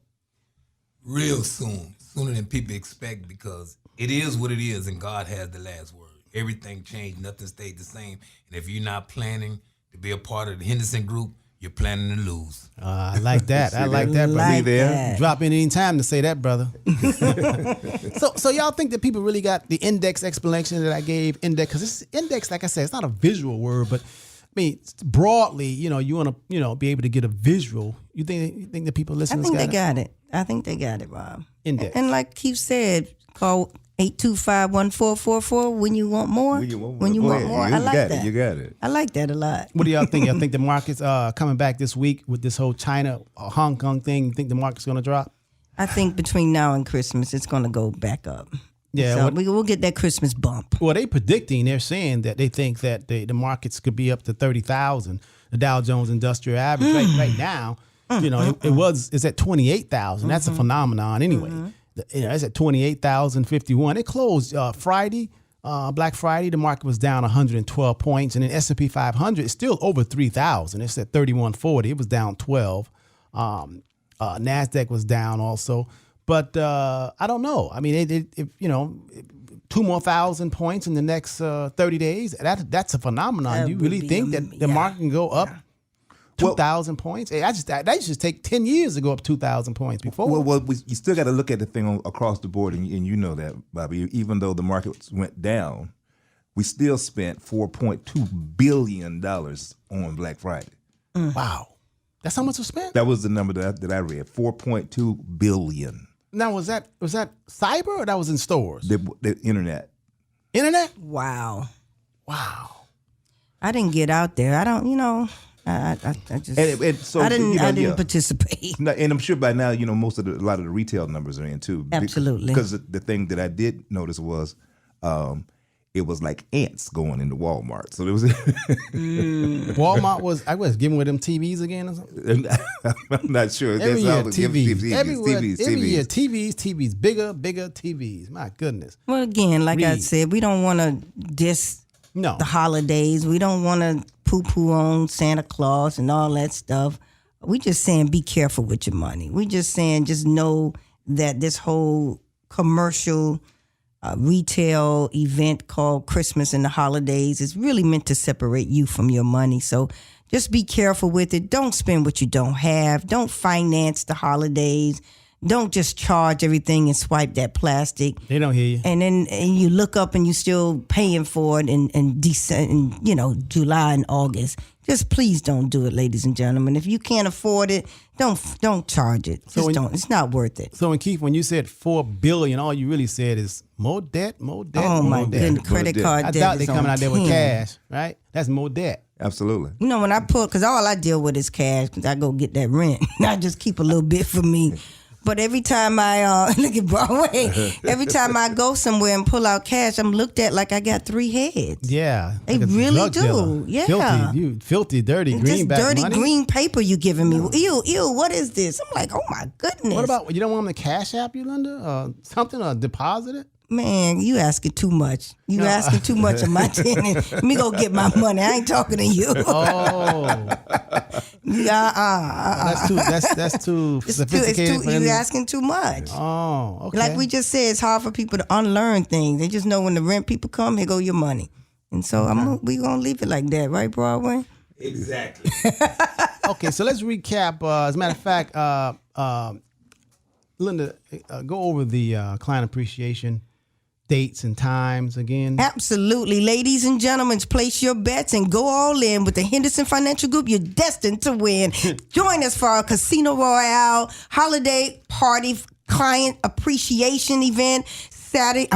Real soon. Sooner than people expect because it is what it is and God has the last word. Everything changed. Nothing stayed the same. And if you're not planning to be a part of the Henderson group, you're planning to lose. I like that. I like that, brother. Like that. Drop in any time to say that, brother. So y'all think that people really got the index explanation that I gave? Index, because this index, like I said, it's not a visual word, but I mean, broadly, you want to, be able to get a visual. You think the people listening? I think they got it. I think they got it, Rob. Index. And like Keith said, call 825-1444 when you want more. When you want more. I like that. You got it. I like that a lot. What do y'all think? Y'all think the market's coming back this week with this whole China, Hong Kong thing? You think the market's going to drop? I think between now and Christmas, it's going to go back up. Yeah, so we'll get that Christmas bump. Well, they're saying that they think that the markets could be up to 30,000. The Dow Jones Industrial Average right now, it's at 28,000. That's a phenomenon anyway. It's at 28,051. It closed Friday, Black Friday. The market was down 112 points, and then S&P 500 is still over 3,000. It's at 3140. It was down 12. Nasdaq was down also. But I don't know. I mean, 2 more 1,000 points in the next 30 days. That's a phenomenon. Do you really think that the market can go up 2,000 points? That used to take 10 years to go up 2,000 points before. Well, you still got to look at the thing across the board, and you know that, Bobby. Even though the markets went down, we still spent $4.2 billion on Black Friday. Wow, that's how much was spent. That was the number that I read. $4.2 billion. Now, was that cyber or that was in stores? The internet. Internet? Wow. I didn't get out there. I don't, I just. So I didn't participate. No, and I'm sure by now, most of a lot of the retail numbers are in too. Absolutely. Because the thing that I did notice was, it was like ants going into Walmart. So there was Walmart was giving with them TVs again or something. I'm not sure. Every year TVs. Every year TVs. TVs, bigger TVs. My goodness. Well, again, like I said, we don't want to diss the holidays. We don't want to poo-poo on Santa Claus and all that stuff. We just saying be careful with your money. We just saying just know that this whole commercial retail event called Christmas and the holidays is really meant to separate you from your money. So just be careful with it. Don't spend what you don't have. Don't finance the holidays. Don't just charge everything and swipe that plastic. They don't hear you. And then you look up and you still paying for it in July and August. Just please don't do it, ladies and gentlemen. If you can't afford it, don't charge it. Don't. It's not worth it. So, Keith, when you said $4 billion, all you really said is more debt. Oh my goodness, credit card I debt. doubt they is coming on out there with 10. cash, right? That's more debt. Absolutely. You know, when I pull, because all I deal with is cash, because I go get that rent. I just keep a little bit for me. But every time I look at Broadway, every time I go somewhere and pull out cash, I'm looked at like I got 3 heads. Yeah, They like a really drug do. dealer. Yeah. Filthy, dirty Just greenback dirty money. green paper you giving me. Ew, what is this? I'm like, oh my goodness. What about, you don't want them to cash app you, Lynda? Something, or deposit it? Man, you asking too much. You asking too much of my tenant. Let me go get my money. I ain't talking to you. Oh, that's too sophisticated. for them you to- asking too much. Oh, okay. Like we just said, it's hard for people to unlearn things. They just know when the rent people come, here go your money. And so we gonna leave it like that, right, Broadway? Exactly. Okay, so let's recap. As a matter of fact, Lynda, go over the client appreciation dates and times again. Absolutely. Ladies and gentlemen, place your bets and go all in with the Henderson Financial Group. You're destined to win. Join us for our Casino Royale holiday party client appreciation event. Friday,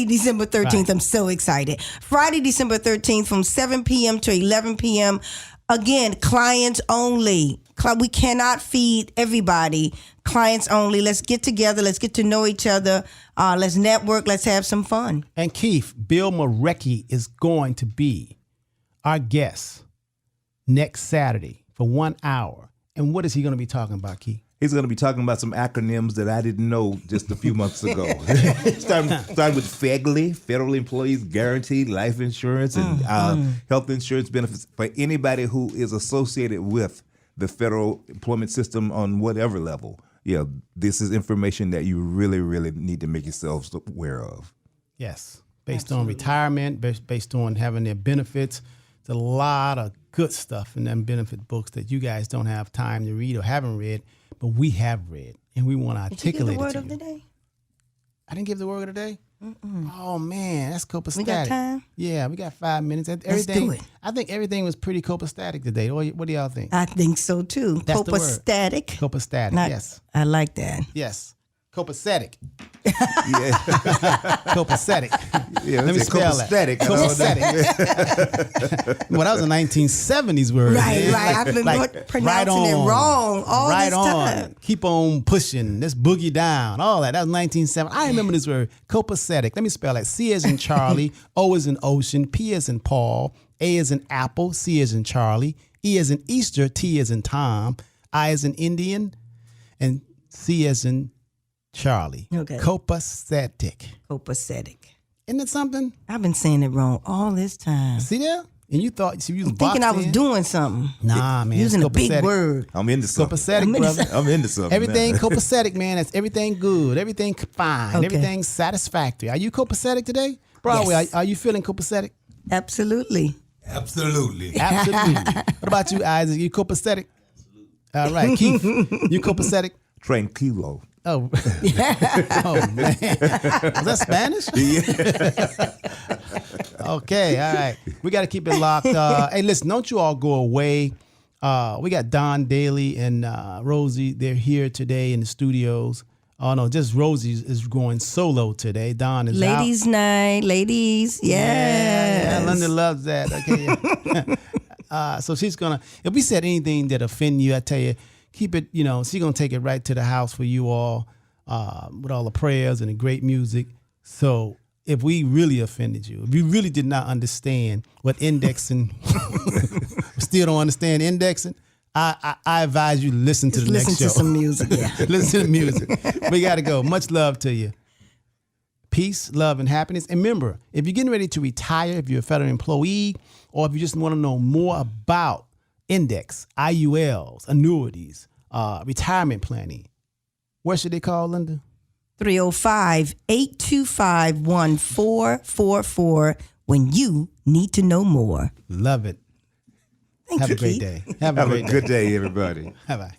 December 13th. Right. I'm so excited. Friday, December 13th from 7 p.m. to 11 p.m. Again, clients only. We cannot feed everybody. Clients only. Let's get together. Let's get to know each other. Let's network. Let's have some fun. And Keith, Bill Marecki is going to be our guest next Saturday for 1 hour. And what is he going to be talking about, Keith? He's going to be talking about some acronyms that I didn't know just a few months ago. starting with FEGLI, Federal Employees Guaranteed Life Insurance, and health insurance benefits for anybody who is associated with the federal employment system on whatever level. Yeah, this is information that you really, really need to make yourselves aware of. Yes, based on retirement, based on having their benefits. There's a lot of good stuff in them benefit books that you guys don't have time to read or haven't read, but we have read, and we want to articulate it to you. Did you give the word of the day? I didn't give the word of the day? Oh, man, that's copacetic. We got time? Yeah, we got 5 minutes. Let's do it. I think everything was pretty copacetic today. What do y'all think? I think so, too. That's the word. Copacetic. Copacetic, yes. I like that. Yes. Copacetic. Yeah, Copacetic. yeah. Let me spell that. Copacetic. Well, that was a 1970s word. Right. I've been pronouncing it wrong all this time. Keep on pushing. Let's boogie down. All that. That was 1970. I remember this word. Copacetic. Let me spell it. C as in Charlie. O as in Ocean. P as in Paul. A as in Apple. C as in Charlie. E as in Easter. T as in Tom. I as in Indian. And C as in Charlie. Okay. Copacetic. Copacetic. Isn't it something? I've been saying it wrong all this time. See there? And you thought you was Thinking I was in? doing something. Nah, man. Using a it's big copacetic. word. I'm into something. Copacetic, brother. I'm into something. Everything now. copacetic, man. That's everything good. Everything fine. Okay. Everything satisfactory. Are you copacetic today? Broadway, Yes. are you feeling copacetic? Absolutely. Absolutely. Absolutely. What about you, Isaac? You copacetic? All right. Keith, you copacetic? Tranquilo. Oh. Oh, man. Was that Spanish? Okay, all right. We got to keep it locked. Hey, listen, don't you all go away. We got Don Daly and Rosie. They're here today in the studios. Oh, no, just Rosie is going solo today. Don is out. Ladies' night. Ladies. Yes. Yeah, Lynda loves that. Okay. So she's going to, if we said anything that offend you, I tell you, keep it, she's going to take it right to the house for you all with all the prayers and the great music. So if we really offended you, if you really did not understand what indexing, still don't understand indexing, I advise you to listen to the next show. Listen to some music, yeah. Listen to the music. We got to go. Much love to you. Peace, love, and happiness. And remember, if you're getting ready to retire, if you're a federal employee, or if you just want to know more about index, IULs, annuities, retirement planning, where should they call, Lynda? 305-825-1444 when you need to know more. Love it. Thank Have you, a great Keith. day. Have a good day, everybody. Bye-bye.